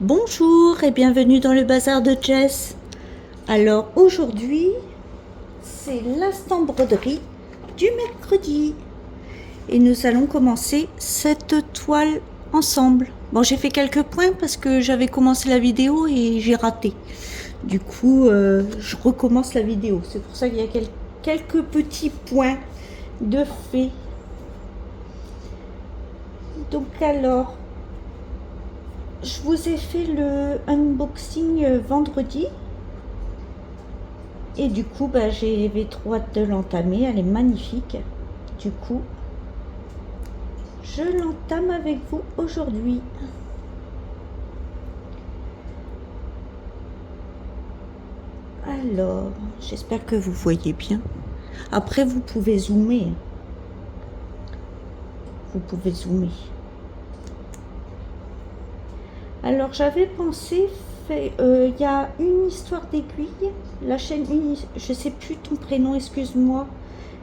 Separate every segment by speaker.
Speaker 1: Bonjour et bienvenue dans le bazar de Jess. Alors aujourd'hui, c'est l'instant broderie du mercredi. Et nous allons commencer cette toile ensemble. Bon, j'ai fait quelques points parce que j'avais commencé la vidéo et j'ai raté. Du coup, je recommence la vidéo. C'est pour ça qu'il y a quelques petits points de fait. Donc alors, je vous ai fait le unboxing vendredi. Et du coup, j'avais trop hâte de l'entamer. Elle est magnifique. Du coup, je l'entame avec vous aujourd'hui. Alors, j'espère que vous voyez bien. Après, vous pouvez zoomer. Vous pouvez zoomer. Alors, j'avais pensé, il y a une histoire d'aiguille. La chaîne, je sais plus ton prénom, excuse-moi.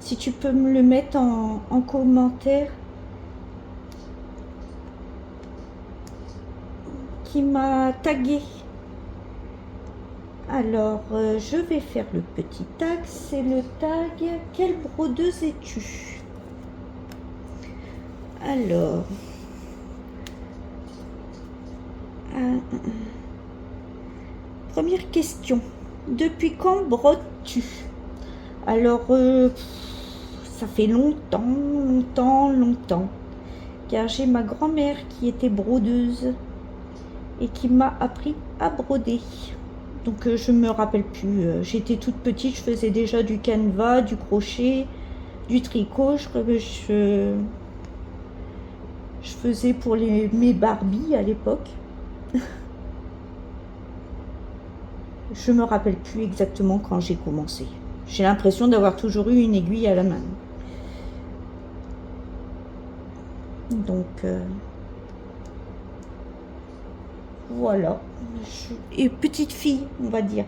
Speaker 1: Si tu peux me le mettre en commentaire. Qui m'a tagué. Alors, je vais faire le petit tag. C'est le tag « Quelle brodeuse es-tu » Alors, première question. Depuis quand brodes-tu? Alors, ça fait longtemps, car j'ai ma grand-mère qui était brodeuse et qui m'a appris à broder. Donc je me rappelle plus, j'étais toute petite, je faisais déjà du canevas, du crochet, du tricot, je faisais pour mes Barbies à l'époque. Je me rappelle plus exactement quand j'ai commencé. J'ai l'impression d'avoir toujours eu une aiguille à la main. Donc voilà. Et petite fille, on va dire.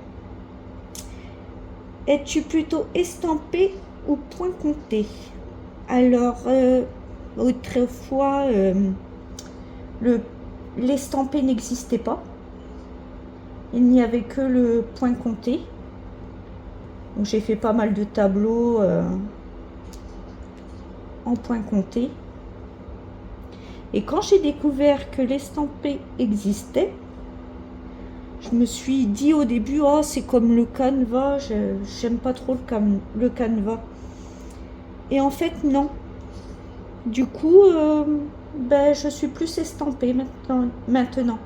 Speaker 1: Es-tu plutôt estampée ou point compté? Alors, autrefois, l'estampé n'existait pas. Il n'y avait que le point compté. Donc j'ai fait pas mal de tableaux en point compté. Et quand j'ai découvert que l'estampé existait, je me suis dit au début, oh c'est comme le canevas, j'aime pas trop le canevas. Et en fait non. Du coup, je suis plus estampée maintenant.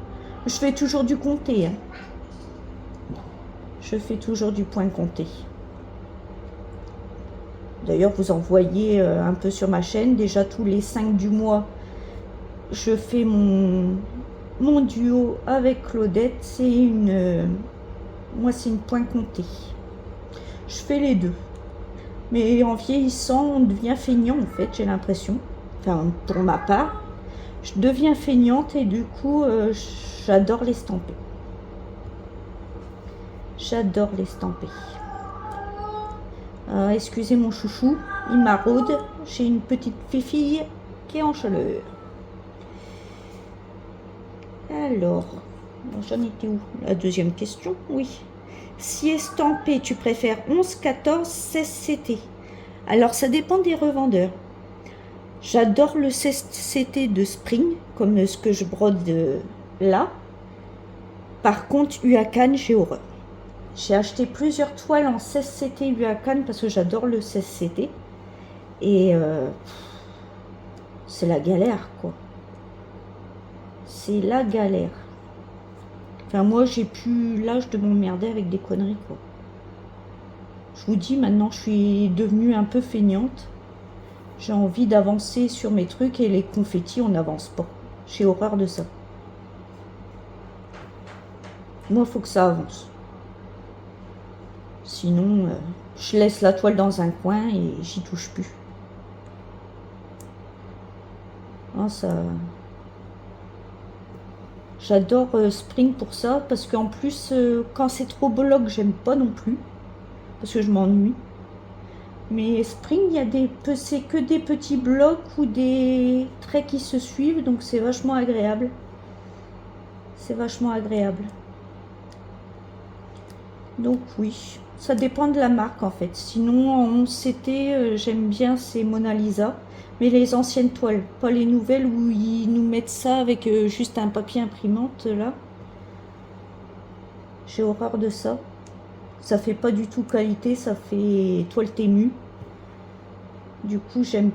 Speaker 1: Je fais toujours du compté. Hein. Je fais toujours du point compté. D'ailleurs, vous en voyez un peu sur ma chaîne. Déjà tous les 5 du mois, je fais mon duo avec Claudette. Moi, c'est une point compté. Je fais les deux. Mais en vieillissant, on devient feignant en fait, j'ai l'impression. Enfin, pour ma part, je deviens feignante et du coup, j'adore l'estamper. J'adore l'estamper. Excusez mon chouchou, il maraude. J'ai une petite fille qui est en chaleur. Alors, j'en étais où? La deuxième question, oui. Si estampé, tu préfères 11, 14, 16 CT? Alors, ça dépend des revendeurs. J'adore le 16 CT de Spring, comme ce que je brode là. Par contre, UA j'ai horreur. J'ai acheté plusieurs toiles en 16 CT UA parce que j'adore le 16 CT. Et c'est la galère, quoi. C'est la galère. Enfin, moi, j'ai plus l'âge de m'emmerder avec des conneries, quoi. Je vous dis, maintenant, je suis devenue un peu feignante. J'ai envie d'avancer sur mes trucs et les confettis, on n'avance pas. J'ai horreur de ça. Moi, il faut que ça avance. Sinon, je laisse la toile dans un coin et j'y touche plus. Ah, ça... J'adore Spring pour ça, parce qu'en plus, quand c'est trop bloc, j'aime pas non plus, parce que je m'ennuie. Mais Spring, c'est que des petits blocs ou des traits qui se suivent, donc c'est vachement agréable. C'est vachement agréable. Donc oui, ça dépend de la marque en fait. Sinon en 11CT, j'aime bien ces Mona Lisa. Mais les anciennes toiles, pas les nouvelles où ils nous mettent ça avec juste un papier imprimante là. J'ai horreur de ça. Ça fait pas du tout qualité, ça fait toile témue. Du coup, j'aime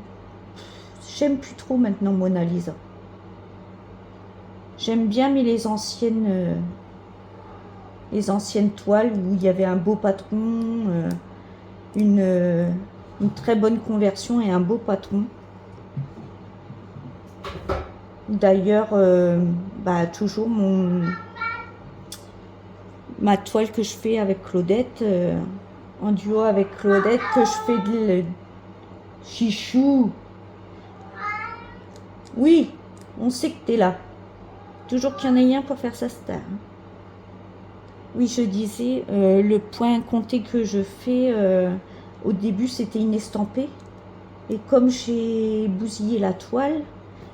Speaker 1: plus trop maintenant Mona Lisa. J'aime bien, mais les anciennes toiles où il y avait un beau patron, une très bonne conversion et un beau patron. D'ailleurs, toujours ma toile que je fais avec Claudette, en duo avec Claudette, que je fais de Chichou. Oui, on sait que t'es là. Toujours qu'il y en ait un pour faire sa star. Oui, je disais, le point compté que je fais, au début, c'était une estampée. Et comme j'ai bousillé la toile,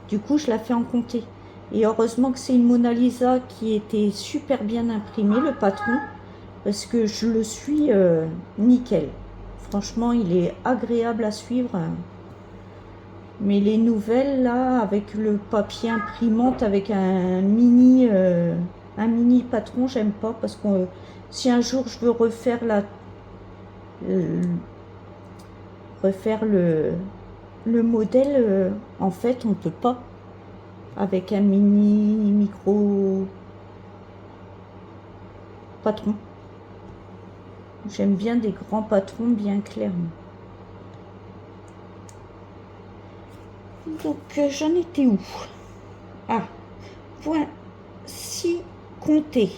Speaker 1: du coup, je la fais en compté. Et heureusement que c'est une Mona Lisa qui était super bien imprimée, le patron, parce que je le suis nickel. Franchement, il est agréable à suivre. Mais les nouvelles, là, avec le papier imprimante, avec un mini patron, j'aime pas, parce que si un jour je veux refaire le modèle, en fait, on peut pas. Avec un mini micro patron. J'aime bien des grands patrons bien clairs. Donc j'en étais où? Ah, point 6 compté.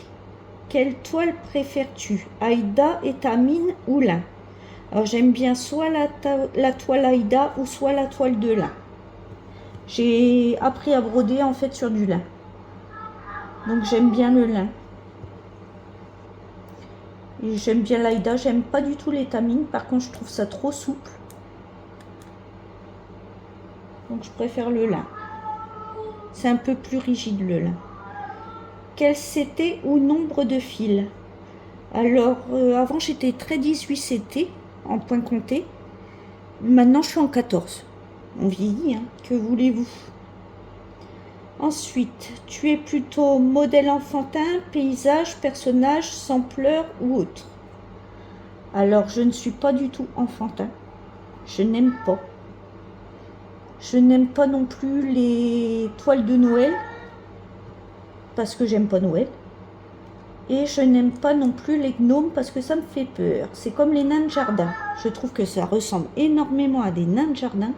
Speaker 1: Quelle toile préfères-tu? Aïda, étamine ou lin? Alors j'aime bien soit la toile Aïda ou soit la toile de lin. J'ai appris à broder en fait sur du lin. Donc j'aime bien le lin. Et j'aime bien l'Aïda, j'aime pas du tout l'étamine, par contre je trouve ça trop souple. Donc je préfère le lin. C'est un peu plus rigide le lin. Quel CT ou nombre de fils? Alors avant j'étais très 18CT en point compté. Maintenant je suis en 14. On vieillit, hein, que voulez-vous? Ensuite, tu es plutôt modèle enfantin, paysage, personnage, sampleur ou autre? Alors, je ne suis pas du tout enfantin. Je n'aime pas. Je n'aime pas non plus les toiles de Noël, parce que j'aime pas Noël. Et je n'aime pas non plus les gnomes, parce que ça me fait peur. C'est comme les nains de jardin. Je trouve que ça ressemble énormément à des nains de jardin.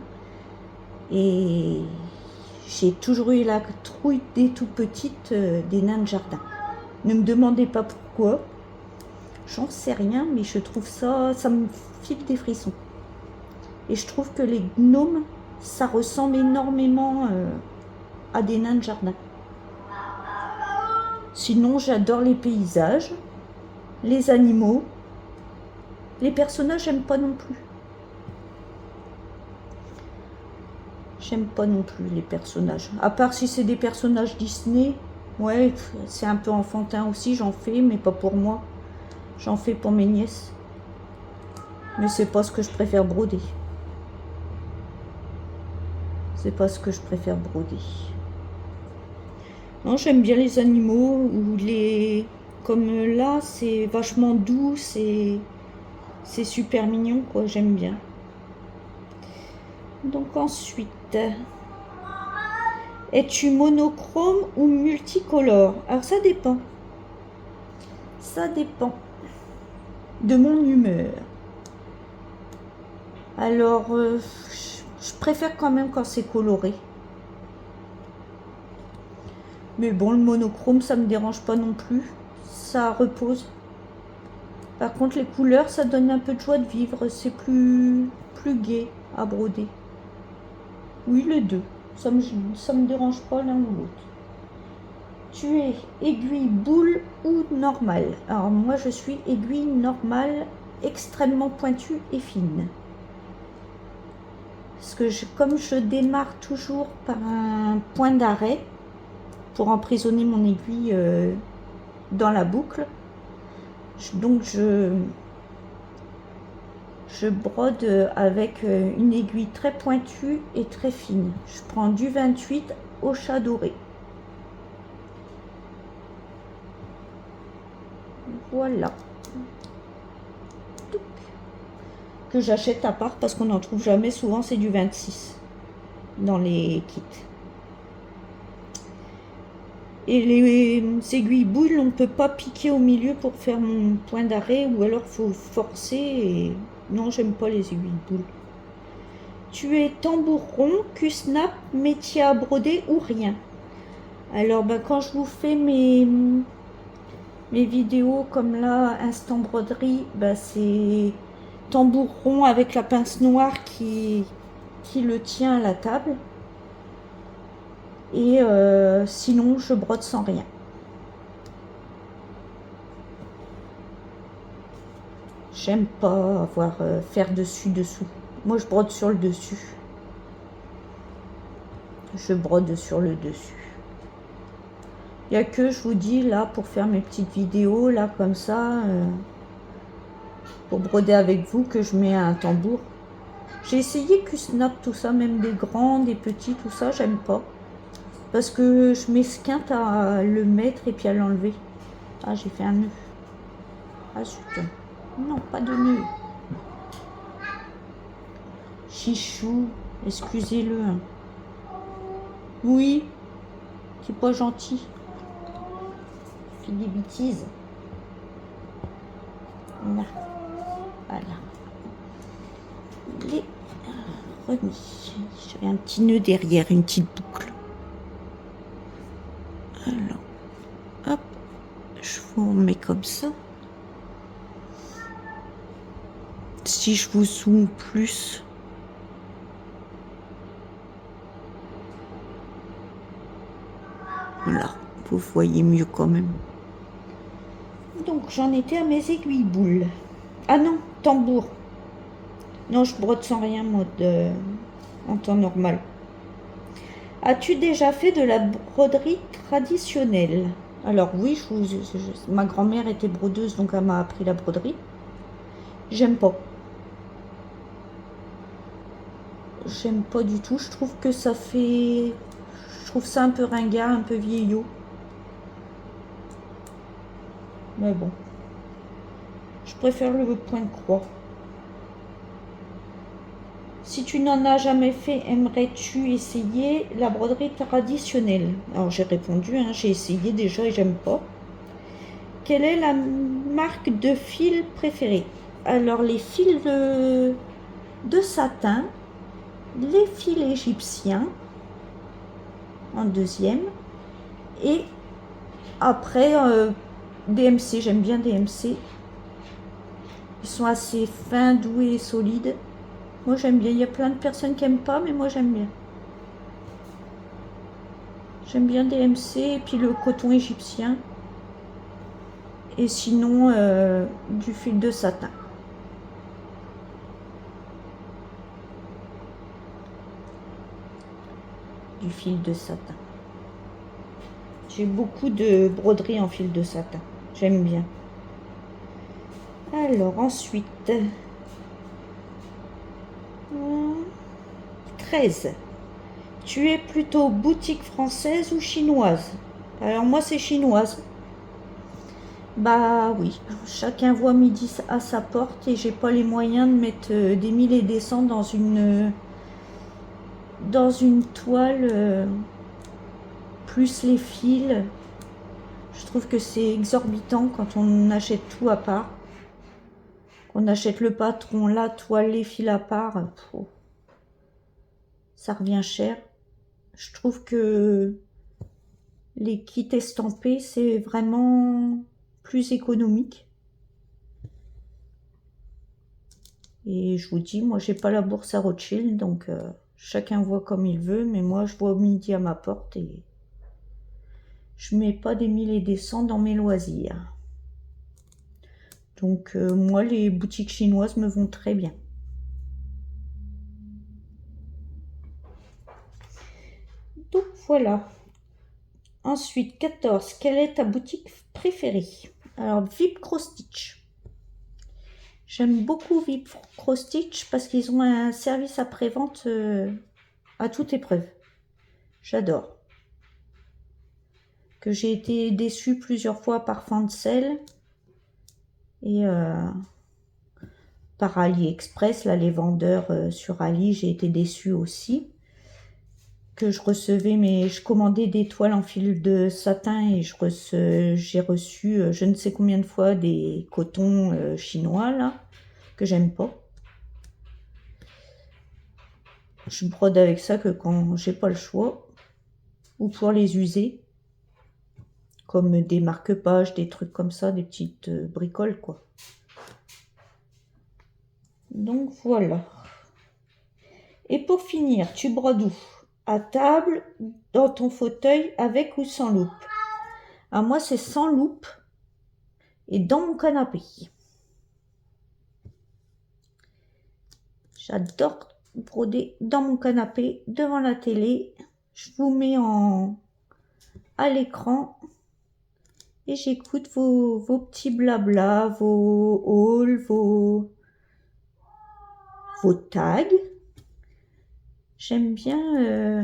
Speaker 1: Et j'ai toujours eu la trouille dès tout petite des nains de jardin. Ne me demandez pas pourquoi. J'en sais rien, mais je trouve ça me file des frissons. Et je trouve que les gnomes, ça ressemble énormément à des nains de jardin. Sinon, j'adore les paysages, les animaux. Les personnages, j'aime pas non plus. J'aime pas non plus les personnages. À part si c'est des personnages Disney, ouais, c'est un peu enfantin aussi, j'en fais, mais pas pour moi. J'en fais pour mes nièces. Mais c'est pas ce que je préfère broder. C'est pas ce que je préfère broder. Non, j'aime bien les animaux ou les... Comme là, c'est vachement doux, c'est super mignon, quoi, j'aime bien. Donc ensuite, es-tu monochrome ou multicolore? Alors ça dépend. Ça dépend de mon humeur. Alors, je préfère quand même quand c'est coloré. Mais bon, le monochrome, ça me dérange pas non plus. Ça repose. Par contre, les couleurs, ça donne un peu de joie de vivre. C'est plus gai à broder. Oui, les deux. Ça me dérange pas l'un ou l'autre. Tu es aiguille boule ou normale? Alors moi, je suis aiguille normale, extrêmement pointue et fine. Parce que comme je démarre toujours par un point d'arrêt, pour emprisonner mon aiguille dans la boucle. Donc je brode avec une aiguille très pointue et très fine. Je prends du 28 au chat doré. Voilà. Que j'achète à part parce qu'on n'en trouve jamais. Souvent c'est du 26 dans les kits. Et les aiguilles boules, on ne peut pas piquer au milieu pour faire mon point d'arrêt, ou alors faut forcer. Et non, j'aime pas les aiguilles boules. Tu es tambour rond, cul-snap, métier à broder ou rien. Alors quand je vous fais mes vidéos comme là, instant broderie, c'est tambour rond avec la pince noire qui le tient à la table. Et sinon, je brode sans rien. J'aime pas avoir faire dessus-dessous. Moi, je brode sur le dessus. Je brode sur le dessus. Il n'y a que, je vous dis, là, pour faire mes petites vidéos, là, comme ça, pour broder avec vous, que je mets un tambour. J'ai essayé Q-snap, tout ça, même des grands, des petits, tout ça, j'aime pas. Parce que je m'esquinte à le mettre et puis à l'enlever. Ah, j'ai fait un nœud. Ah, zut. Non, pas de nœud. Chichou, excusez-le. Oui, c'est pas gentil. Fait des bêtises. Là. Voilà. Les remis. J'ai un petit nœud derrière, une petite boucle. Alors, hop, je vous remets comme ça. Si je vous zoome plus, voilà, vous voyez mieux quand même. Donc j'en étais à mes aiguilles boules. Ah non, tambour. Non, je brode sans rien, mode en temps normal. As-tu déjà fait de la broderie traditionnelle? Alors oui, ma grand-mère était brodeuse, donc elle m'a appris la broderie. J'aime pas. J'aime pas du tout. Je trouve que ça fait... Je trouve ça un peu ringard, un peu vieillot. Mais bon. Je préfère le point de croix. Si tu n'en as jamais fait, aimerais-tu essayer la broderie traditionnelle? Alors j'ai répondu, j'ai essayé déjà et j'aime pas. Quelle est la marque de fil préférée? Alors les fils de satin, les fils égyptiens en deuxième, et après DMC, j'aime bien DMC. Ils sont assez fins, doux et solides. Moi j'aime bien, il y a plein de personnes qui n'aiment pas, mais moi j'aime bien. J'aime bien DMC et puis le coton égyptien. Et sinon du fil de satin. Du fil de satin. J'ai beaucoup de broderies en fil de satin. J'aime bien. Alors ensuite, 13. Tu es plutôt boutique française ou chinoise? Alors moi c'est chinoise. Bah oui, chacun voit midi à sa porte et j'ai pas les moyens de mettre des 1000 et des cents dans une toile, plus les fils. Je trouve que c'est exorbitant quand on achète tout à part. On achète le patron, la toile, les fils à part. Ça revient cher. Je trouve que les kits estampés, c'est vraiment plus économique. Et je vous dis, moi, j'ai pas la bourse à Rothschild, donc chacun voit comme il veut, mais moi, je vois midi à ma porte et je mets pas des 1000 et des cents dans mes loisirs. Donc, moi, les boutiques chinoises me vont très bien. Donc, voilà. Ensuite, 14. Quelle est ta boutique préférée? Alors, VIP Cross Stitch. J'aime beaucoup VIP Cross Stitch parce qu'ils ont un service après-vente à toute épreuve. J'adore. Que j'ai été déçue plusieurs fois par Fancel et par AliExpress. Là, les vendeurs sur Ali, j'ai été déçue aussi. Que je recevais, mais je commandais des toiles en fil de satin et j'ai reçu je ne sais combien de fois des cotons chinois là, que j'aime pas. Je brode avec ça que quand j'ai pas le choix, ou pour les user, comme des marque-pages, des trucs comme ça, des petites bricoles quoi. Donc voilà. Et pour finir, tu brodes où? À table, dans ton fauteuil, avec ou sans loupe? À moi, c'est sans loupe et dans mon canapé. J'adore broder dans mon canapé, devant la télé. Je vous mets à l'écran et j'écoute vos petits blabla, vos hauls, vos tags. J'aime bien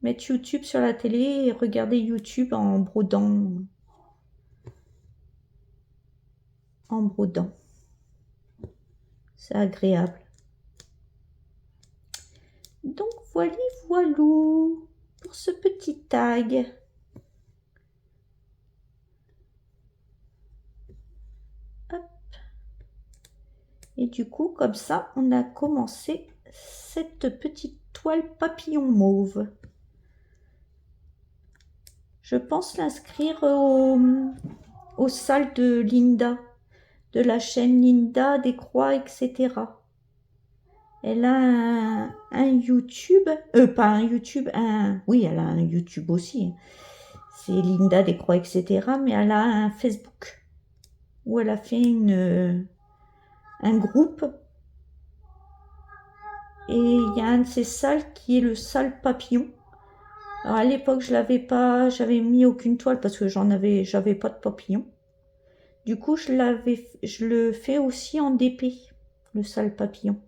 Speaker 1: mettre YouTube sur la télé et regarder YouTube en brodant. C'est agréable. Donc voilà, voilou pour ce petit tag. Hop. Et du coup, comme ça, on a commencé cette petite toile papillon mauve. Je pense l'inscrire aux salles de Linda, de la chaîne Linda, des croix, etc. Elle a un YouTube, pas un YouTube, oui, elle a un YouTube aussi. C'est Linda des croix, etc. Mais elle a un Facebook où elle a fait un groupe. Et il y a un de ces salles qui est le salle papillon. Alors à l'époque, je l'avais pas, j'avais mis aucune toile parce que j'avais pas de papillon. Du coup, je le fais aussi en DP, le sale papillon.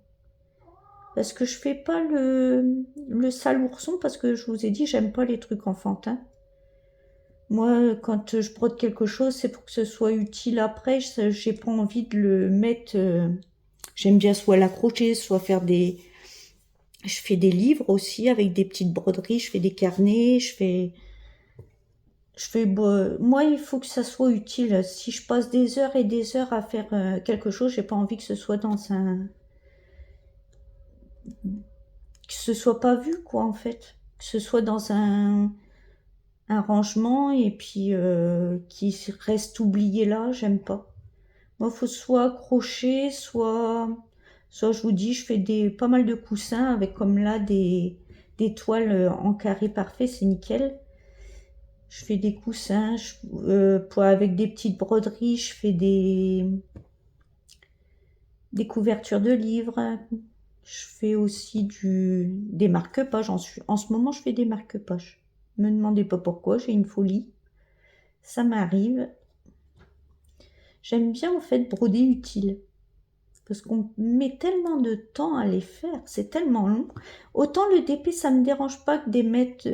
Speaker 1: Parce que je fais pas le sale ourson parce que je vous ai dit, j'aime pas les trucs enfantins. Moi, quand je brode quelque chose, c'est pour que ce soit utile après. J'ai pas envie de le mettre. J'aime bien soit l'accrocher, soit faire des. Je fais des livres aussi avec des petites broderies. Je fais des carnets. Moi, il faut que ça soit utile. Si je passe des heures et des heures à faire quelque chose, j'ai pas envie que ce soit que ce soit pas vu, quoi, en fait. Que ce soit dans un rangement et puis qui reste oublié là, j'aime pas. Moi, faut soit accroché, soit je vous dis, je fais pas mal de coussins avec comme là des toiles en carré parfait, c'est nickel. Je fais des coussins, avec des petites broderies, je fais des couvertures de livres. Je fais aussi des marque-pages. En ce moment, je fais des marque-pages. Ne me demandez pas pourquoi, j'ai une folie. Ça m'arrive. J'aime bien en fait broder utile. Parce qu'on met tellement de temps à les faire, c'est tellement long. Autant le DP, ça me dérange pas que de les mettre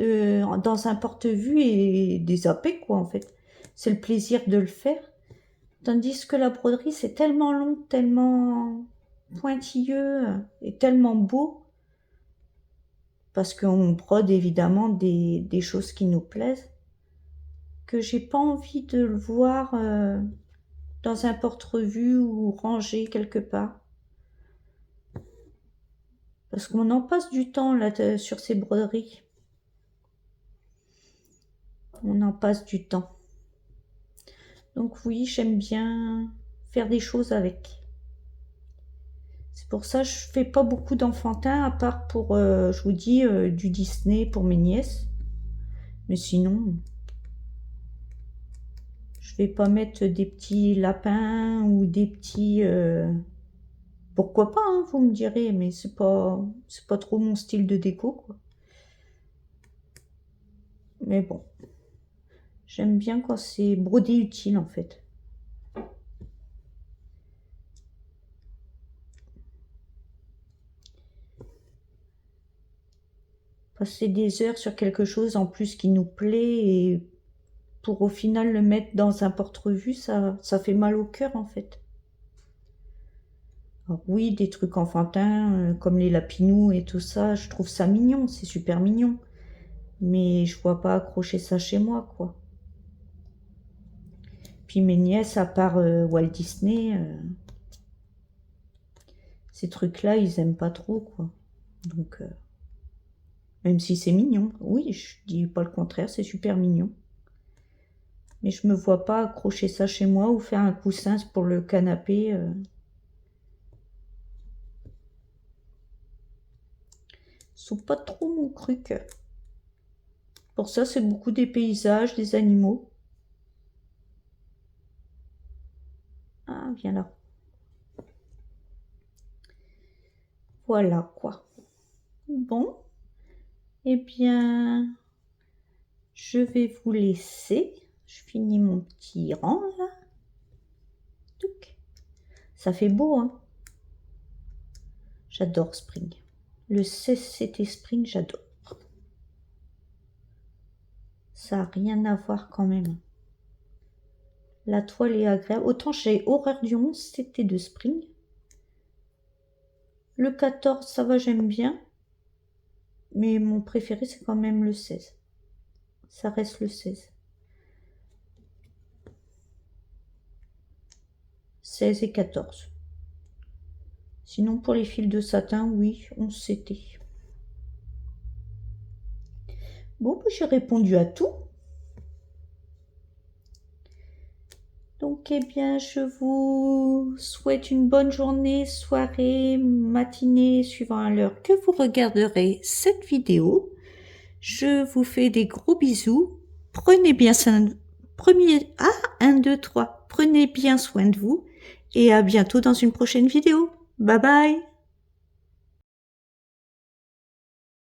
Speaker 1: dans un porte-vue et des zapper, quoi, en fait. C'est le plaisir de le faire. Tandis que la broderie, c'est tellement long, tellement pointilleux et tellement beau. Parce qu'on brode évidemment des choses qui nous plaisent. Que j'ai pas envie de le voir dans un porte-revue ou rangé quelque part. Parce qu'on en passe du temps là sur ces broderies. On en passe du temps. Donc oui, j'aime bien faire des choses avec. C'est pour ça que je fais pas beaucoup d'enfantin, à part pour, je vous dis, du Disney pour mes nièces. Mais sinon, je vais pas mettre des petits lapins ou des petits... pourquoi pas, hein, vous me direz, mais c'est pas trop mon style de déco, quoi. Mais bon. J'aime bien quand c'est brodé utile, en fait. Passer des heures sur quelque chose en plus qui nous plaît et pour au final le mettre dans un porte-revue, ça fait mal au cœur, en fait. Alors oui, des trucs enfantins comme les lapinous et tout ça, je trouve ça mignon, c'est super mignon. Mais je vois pas accrocher ça chez moi, quoi. Puis mes nièces, à part Walt Disney, ces trucs-là, ils aiment pas trop, quoi. Donc, même si c'est mignon, oui, je dis pas le contraire, c'est super mignon. Mais je me vois pas accrocher ça chez moi ou faire un coussin pour le canapé. Sont pas trop mon truc. Pour ça, c'est beaucoup des paysages, des animaux. Ah, viens là. Voilà, quoi. Bon. Eh bien, je vais vous laisser. Je finis mon petit rang, là. Touc. Ça fait beau, hein. J'adore Spring. Le CCT Spring, j'adore. Ça n'a rien à voir quand même. La toile est agréable. Autant j'ai horreur du 11, c'était de Spring. Le 14, ça va, j'aime bien. Mais mon préféré, c'est quand même le 16. Ça reste le 16. 16 et 14. Sinon, pour les fils de satin, oui, 11 c'était. Bon, j'ai répondu à tout. Donc, eh bien, je vous souhaite une bonne journée, soirée, matinée, suivant à l'heure que vous regarderez cette vidéo. Je vous fais des gros bisous. Prenez bien soin de... 1, 2, 3. Prenez bien soin de vous et à bientôt dans une prochaine vidéo. Bye bye.